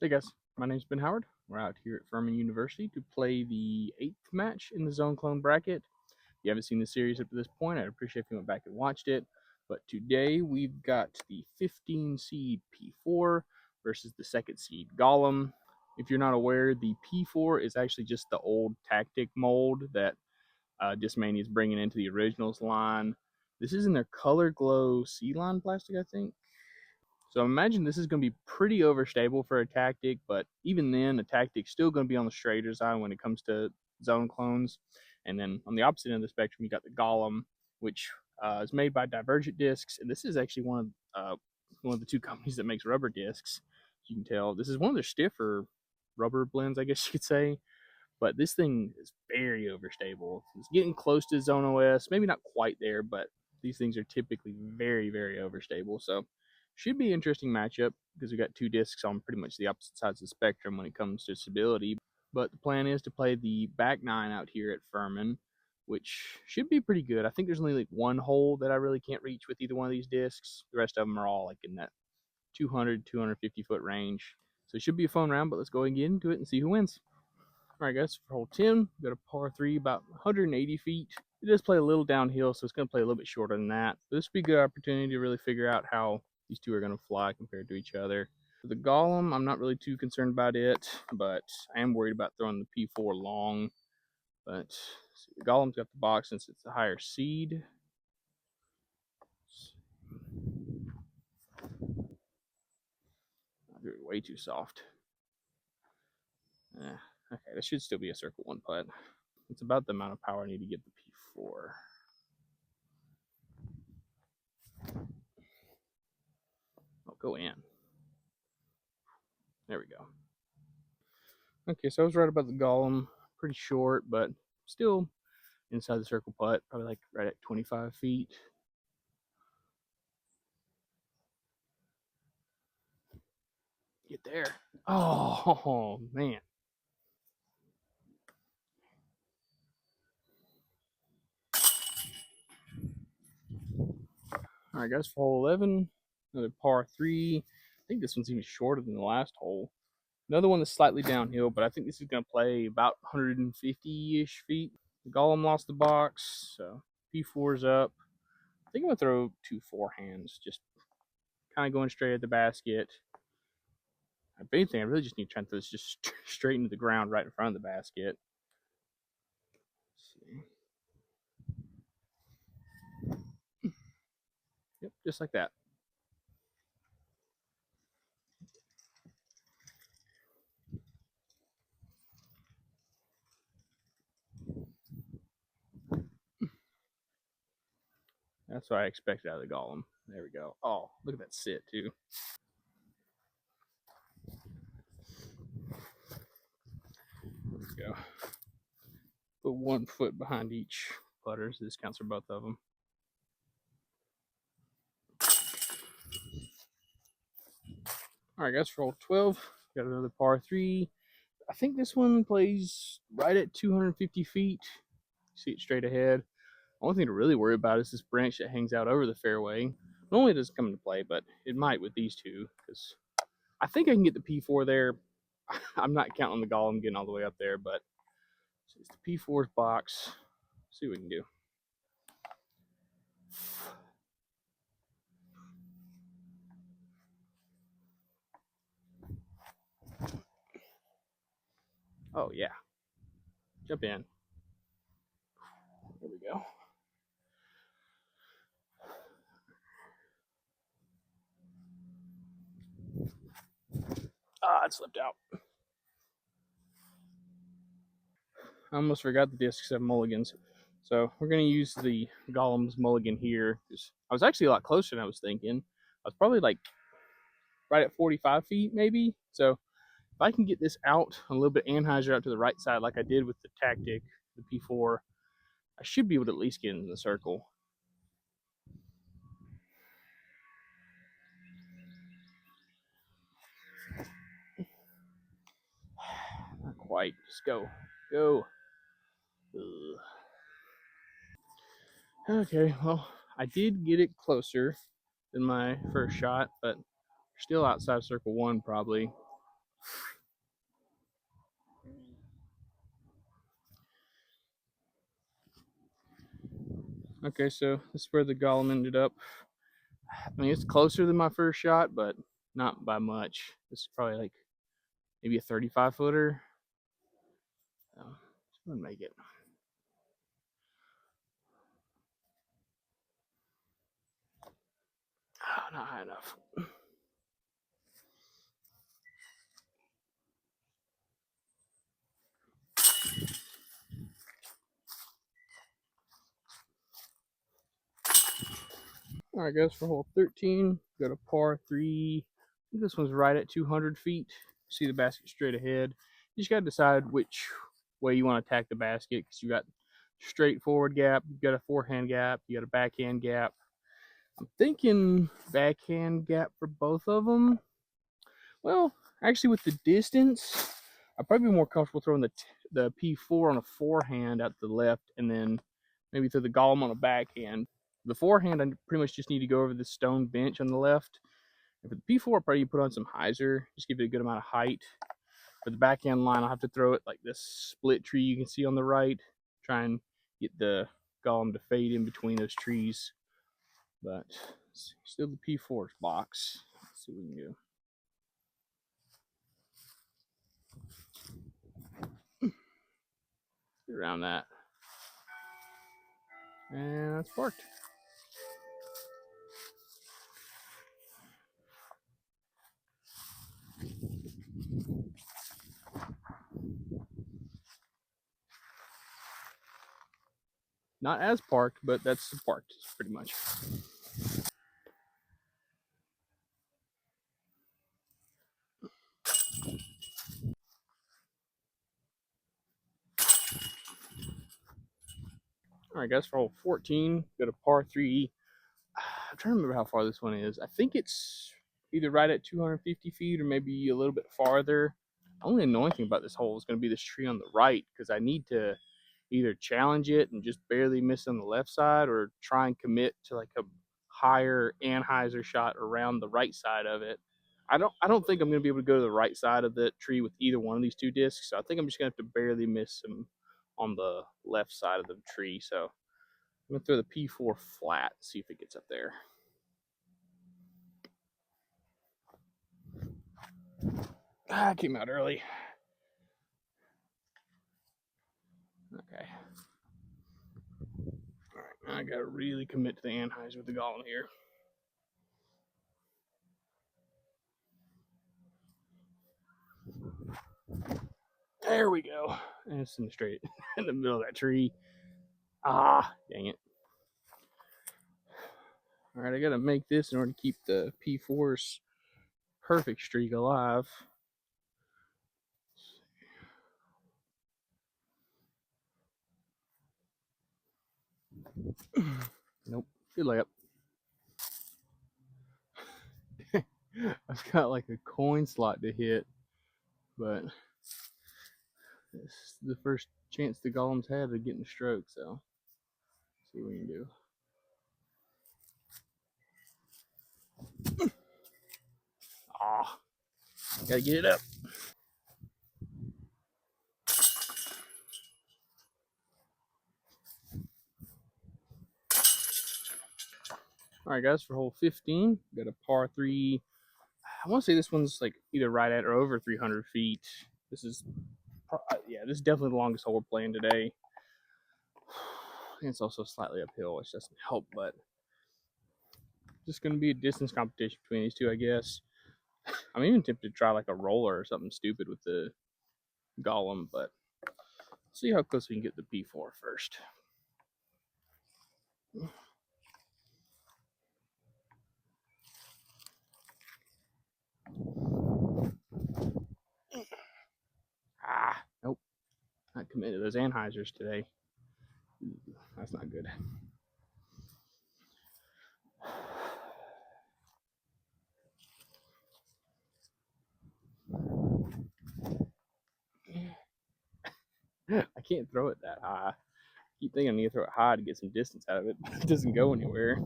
Hey guys, my name's Ben Howard. We're out here at Furman University to play the 8th match in the Zone Clone bracket. If you haven't seen the series up to this point, I'd appreciate if you went back and watched it. But today we've got the 15 seed P4 versus the 2nd seed Golem. If you're not aware, the P4 is actually just the old tactic mold that Discmania is bringing into the originals line. This is in their Color Glow C-line plastic, I think. So I imagine this is going to be pretty overstable for a tactic, but even then, the tactic's still going to be on the straighter side when it comes to zone clones. And then on the opposite end of the spectrum, you got the Golem, which is made by Divergent Discs, and this is actually one of the two companies that makes rubber discs. You can tell this is one of their stiffer rubber blends, I guess you could say. But this thing is very overstable. It's getting close to Zone OS, maybe not quite there, but these things are typically very, very overstable. So should be an interesting matchup because we got two discs on pretty much the opposite sides of the spectrum when it comes to stability. But the plan is to play the back nine out here at Furman, which should be pretty good. I think there's only like one hole that I really can't reach with either one of these discs. The rest of them are all like in that 200, 250 foot range. So it should be a fun round, but let's go ahead and get into it and see who wins. All right, guys, for hole 10, we got a par 3 about 180 feet. It does play a little downhill, so it's going to play a little bit shorter than that. But this would be a good opportunity to really figure out how these two are going to fly compared to each other. For the Golem, I'm not really too concerned about it, but I am worried about throwing the P4 long. But the Golem's got the box since it's the higher seed. Way too soft. Okay, this should still be a circle 1 putt. It's about the amount of power I need to get the P4. Oh, go in. There we go. Okay, so I was right about the Golem. Pretty short, but still inside the circle putt. Probably like right at 25 feet. Get there. Oh, man. All right, guys, for hole 11, another par 3. I think this one's even shorter than the last hole. Another one that's slightly downhill, but I think this is going to play about 150-ish feet. The Golem lost the box, so P4's up. I think I'm going to throw 2 forehands, just kind of going straight at the basket. If anything, I really just need to try and throw this just straight into the ground right in front of the basket. Let's see. Yep, just like that. That's what I expected out of the Golem. There we go. Oh, look at that sit, too. There we go. Put 1 foot behind each putter, so this counts for both of them. All right, guys, for hole 12, got another par 3. I think this one plays right at 250 feet. See it straight ahead. The only thing to really worry about is this branch that hangs out over the fairway. Normally it doesn't come into play, but it might with these two, because I think I can get the P4 there. I'm not counting on the Golem getting all the way up there, but it's the P4's box. Let's see what we can do. Oh, yeah. Jump in. There we go. It slipped out. I almost forgot the discs have mulligans. So we're going to use the Golem's mulligan here. I was actually a lot closer than I was thinking. I was probably like right at 45 feet maybe. So if I can get this out a little bit anhyzer out to the right side like I did with the tactic, the P4, I should be able to at least get into the circle. Not quite. Just go. Go. Ugh. Okay, well, I did get it closer than my first shot, but still outside circle 1 probably. Okay, so this is where the Golem ended up. I mean, it's closer than my first shot, but not by much. This is probably like maybe a 35 footer. So, just gonna make it. Oh, not high enough. All right, guys, for hole 13, got a par 3. I think this one's right at 200 feet. See the basket straight ahead. You just got to decide which way you want to attack the basket because you got straight forward gap, you got a forehand gap, you got a backhand gap. I'm thinking backhand gap for both of them. Well, actually, with the distance, I'd probably be more comfortable throwing the P4 on a forehand at the left and then maybe throw the Golem on a backhand. The forehand, I pretty much just need to go over the stone bench on the left. And for the P4, I'll probably put on some hyzer, just give it a good amount of height. For the backhand line, I'll have to throw it like this split tree you can see on the right. Try and get the Golem to fade in between those trees. But still the P4's box. Let's see what we can do. Get around that. And that's parked. Not as parked, but that's parked pretty much. All right, guys, for hole 14, got a par 3. I'm trying to remember how far this one is. I think it's either right at 250 feet or maybe a little bit farther. The only annoying thing about this hole is going to be this tree on the right because I need to either challenge it and just barely miss on the left side or try and commit to like a higher Anheuser shot around the right side of it. I don't think I'm going to be able to go to the right side of the tree with either one of these two discs. So I think I'm just going to have to barely miss them on the left side of the tree. So I'm going to throw the P4 flat, see if it gets up there. I came out early. Okay. All right, I got to really commit to the Anheuser with the Golem here. There we go. And it's in the straight in the middle of that tree. Ah, dang it. All right, I got to make this in order to keep the P4's perfect streak alive. Nope. Good layup. I've got like a coin slot to hit, but this is the first chance the Golem's had of getting a stroke, so see what we can do. Ah, gotta get it up. All right, guys, for hole 15, got a par 3. I want to say this one's like either right at or over 300 feet. This is, yeah, this is definitely the longest hole we're playing today. And it's also slightly uphill, which doesn't help, but just going to be a distance competition between these two, I guess. I'm even tempted to try like a roller or something stupid with the Golem, but see how close we can get the P4 first. Ah, nope. Not committed to those Anheisers today. That's not good. I can't throw it that high. I keep thinking I need to throw it high to get some distance out of it, but it doesn't go anywhere.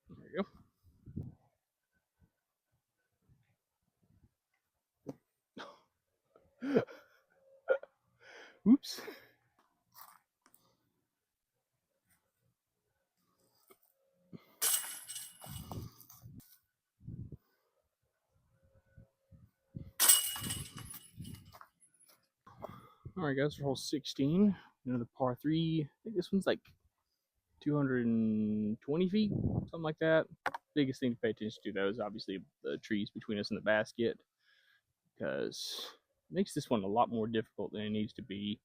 There you go. Whoops. All right, guys, for hole 16, another par 3. I think this one's like 220 feet, something like that. Biggest thing to pay attention to, though, is obviously the trees between us and the basket, because it makes this one a lot more difficult than it needs to be.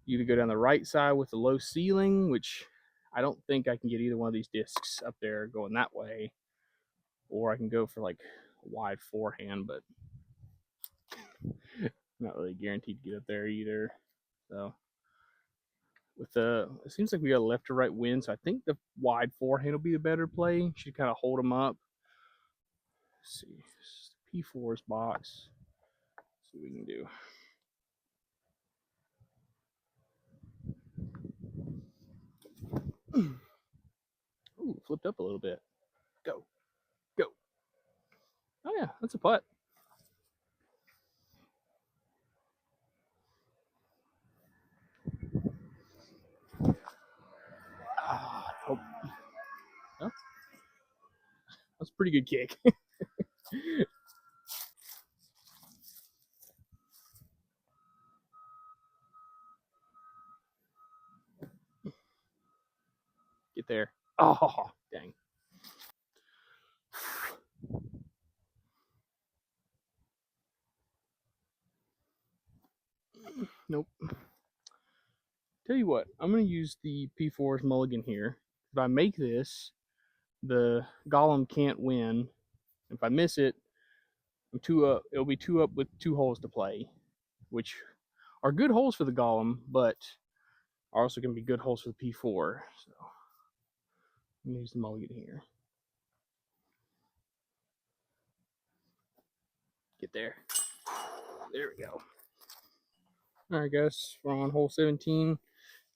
You either go down the right side with the low ceiling, which I don't think I can get either one of these discs up there going that way, or I can go for like a wide forehand, but I'm not really guaranteed to get up there either. So with it seems like we got a left to right wind, so I think the wide forehand will be the better play. Should kind of hold them up. Let's see, P4's box. Let's see what we can do. Ooh, flipped up a little bit. Go, go. Oh yeah, that's a putt. Oh, no, that's a pretty good kick. Get there. Oh, dang. Nope. Tell you what, I'm going to use the P4's mulligan here. If I make this, the Golem can't win. If I miss it, I'm 2 up. It'll be 2 up with 2 holes to play, which are good holes for the Golem, but are also going to be good holes for the P4. So I'm going to use the mulligan here. Get there. There we go. All right, guys, we're on hole 17.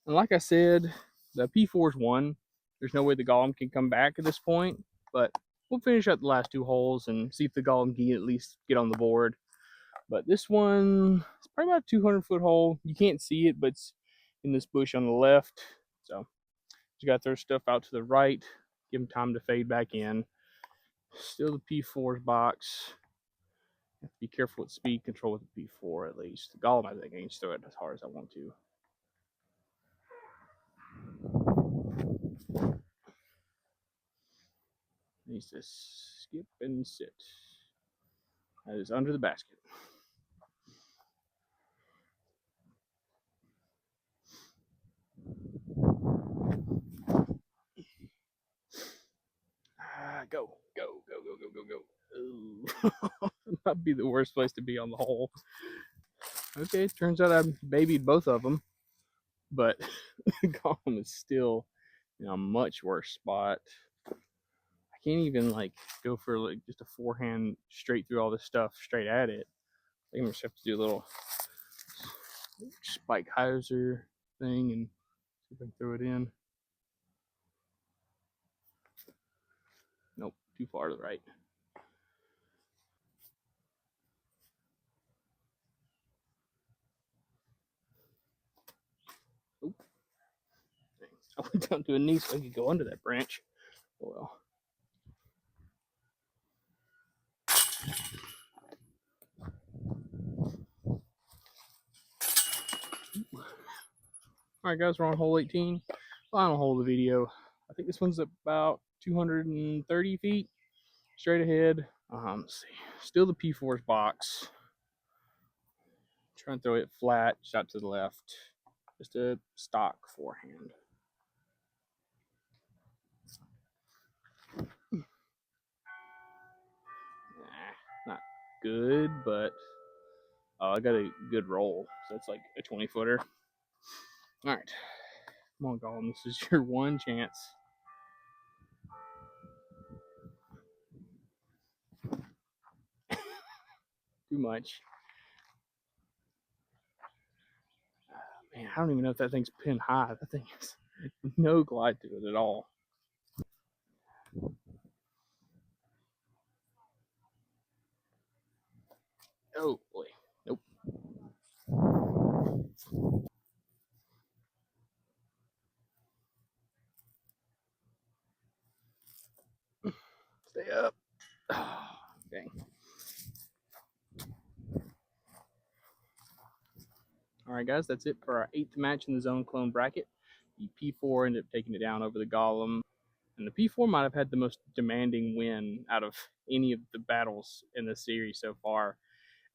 And like I said, the P4's won. There's no way the Golem can come back at this point, but we'll finish up the last 2 holes and see if the Golem can at least get on the board. But this one, it's probably about a 200-foot hole. You can't see it, but it's in this bush on the left. So you got to throw stuff out to the right, give them time to fade back in. Still the P4's box. Have to be careful with speed control with the P4 at least. The Golem, I think, I can just throw it as hard as I want to. Needs to skip and sit. That is under the basket. Go, go, go, go, go, go, go. That'd be the worst place to be on the hole. Okay, turns out I babied both of them, but Golem is still in a much worse spot. I can't even like go for like just a forehand straight through all this stuff straight at it. I think I'm just have to do a little spike hyzer thing and see if I can throw it in. Nope, too far to the right. Oop. I went down to a knee so I could go under that branch. Oh well. Alright guys, we're on hole 18. Final hole of the video. I think this one's about 230 feet straight ahead. Let's see. Still the P4's box. Try and throw it flat, shot to the left. Just a stock forehand. Not good, but I got a good roll. So it's like a 20-footer. All right. Come on, Golem. This is your one chance. Too much. Man, I don't even know if that thing's pinned high. That thing has no glide to it at all. Oh boy. Nope. Stay up. Oh, dang. Alright guys, that's it for our 8th match in the zone clone bracket. The P4 ended up taking it down over the Golem. And the P4 might have had the most demanding win out of any of the battles in the series so far.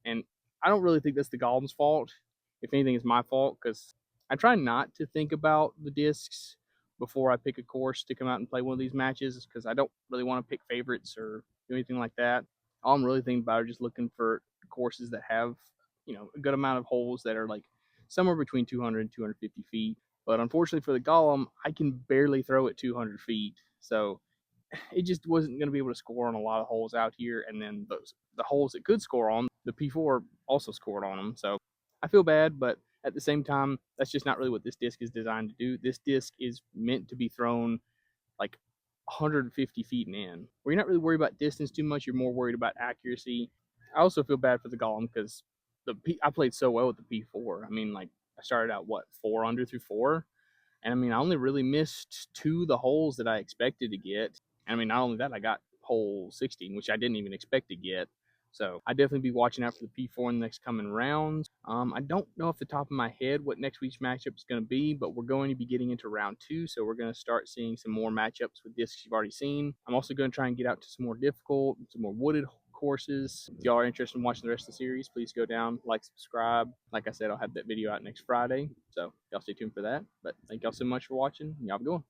And I don't really think that's the Golem's fault. If anything, it's my fault because I try not to think about the discs before I pick a course to come out and play one of these matches because I don't really want to pick favorites or do anything like that. All I'm really thinking about are just looking for courses that have, a good amount of holes that are like somewhere between 200 and 250 feet. But unfortunately for the Golem, I can barely throw it 200 feet. So it just wasn't going to be able to score on a lot of holes out here. And then the holes it could score on, the P4 also scored on them. So I feel bad, but at the same time, that's just not really what this disc is designed to do. This disc is meant to be thrown like 150 feet and in, where you're not really worried about distance too much. You're more worried about accuracy. I also feel bad for the Golem because I played so well with the P4. I mean, like I started out 4 under through 4, and I mean I only really missed 2 the holes that I expected to get. And I mean not only that, I got hole 16, which I didn't even expect to get. So I definitely be watching out for the P4 in the next coming rounds. I don't know off the top of my head what next week's matchup is going to be, but we're going to be getting into round 2, so we're going to start seeing some more matchups with discs you've already seen. I'm also going to try and get out to some more difficult, some more wooded courses. If y'all are interested in watching the rest of the series, please go down, like, subscribe. Like I said, I'll have that video out next Friday, so y'all stay tuned for that. But thank y'all so much for watching, and y'all have a good one.